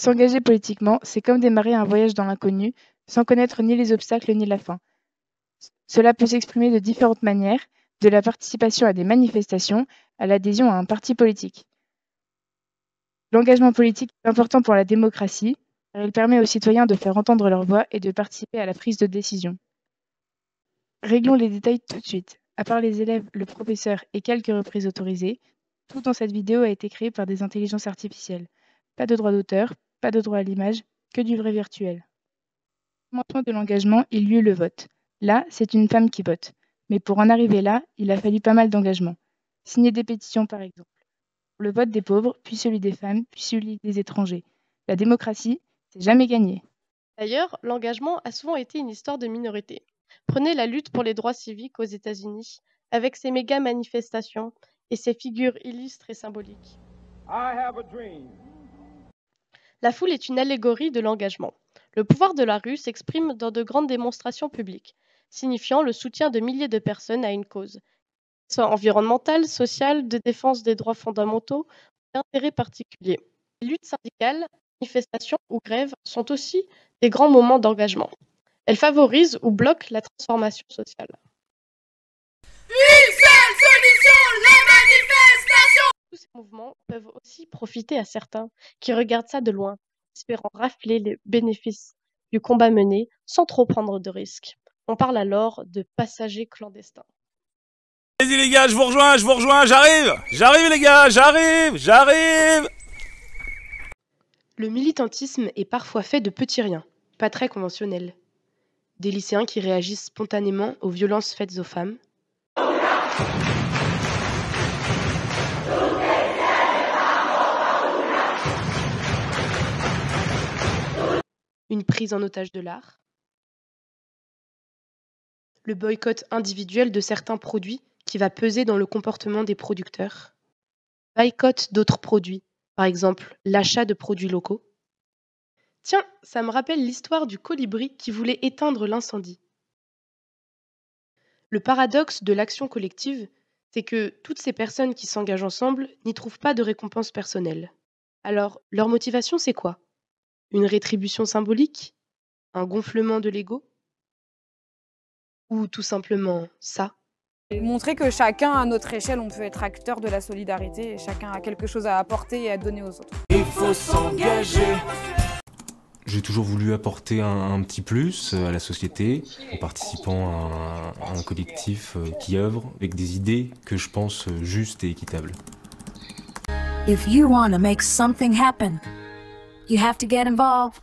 S'engager politiquement, c'est comme démarrer un voyage dans l'inconnu, sans connaître ni les obstacles ni la fin. Cela peut s'exprimer de différentes manières, de la participation à des manifestations à l'adhésion à un parti politique. L'engagement politique est important pour la démocratie, car il permet aux citoyens de faire entendre leur voix et de participer à la prise de décision. Réglons les détails tout de suite. À part les élèves, le professeur et quelques reprises autorisées, tout dans cette vidéo a été créé par des intelligences artificielles. Pas de droit d'auteur, pas de droit à l'image, que du vrai virtuel. Au commencement de l'engagement, il y eut le vote. Là, c'est une femme qui vote. Mais pour en arriver là, il a fallu pas mal d'engagement. Signer des pétitions, par exemple. Pour le vote des pauvres, puis celui des femmes, puis celui des étrangers. La démocratie, c'est jamais gagné. D'ailleurs, l'engagement a souvent été une histoire de minorité. Prenez la lutte pour les droits civiques aux États-Unis, avec ses méga manifestations et ses figures illustres et symboliques. La foule est une allégorie de l'engagement. Le pouvoir de la rue s'exprime dans de grandes démonstrations publiques, signifiant le soutien de milliers de personnes à une cause, soit environnementale, sociale, de défense des droits fondamentaux, d'intérêt particulier. Les luttes syndicales, manifestations ou grèves sont aussi des grands moments d'engagement. Elles favorisent ou bloquent la transformation sociale. Une seule solution, les manifestations! Tous ces mouvements peuvent aussi profiter à certains qui regardent ça de loin, espérant rafler les bénéfices du combat mené sans trop prendre de risques. On parle alors de passagers clandestins. Allez-y les gars, je vous rejoins, j'arrive les gars, j'arrive. Le militantisme est parfois fait de petits riens, pas très conventionnels. Des lycéens qui réagissent spontanément aux violences faites aux femmes. Une prise en otage de l'art. Le boycott individuel de certains produits qui va peser dans le comportement des producteurs. Boycott d'autres produits, par exemple l'achat de produits locaux. Tiens, ça me rappelle l'histoire du colibri qui voulait éteindre l'incendie. Le paradoxe de l'action collective, c'est que toutes ces personnes qui s'engagent ensemble n'y trouvent pas de récompense personnelle. Alors, leur motivation, c'est quoi? Une rétribution symbolique? Un gonflement de l'ego? Ou tout simplement ça? Montrer que chacun, à notre échelle, on peut être acteur de la solidarité et chacun a quelque chose à apporter et à donner aux autres. Il faut s'engager. J'ai toujours voulu apporter un petit plus à la société en participant à un collectif qui œuvre avec des idées que je pense justes et équitables. If you want to make something happen, you have to get involved.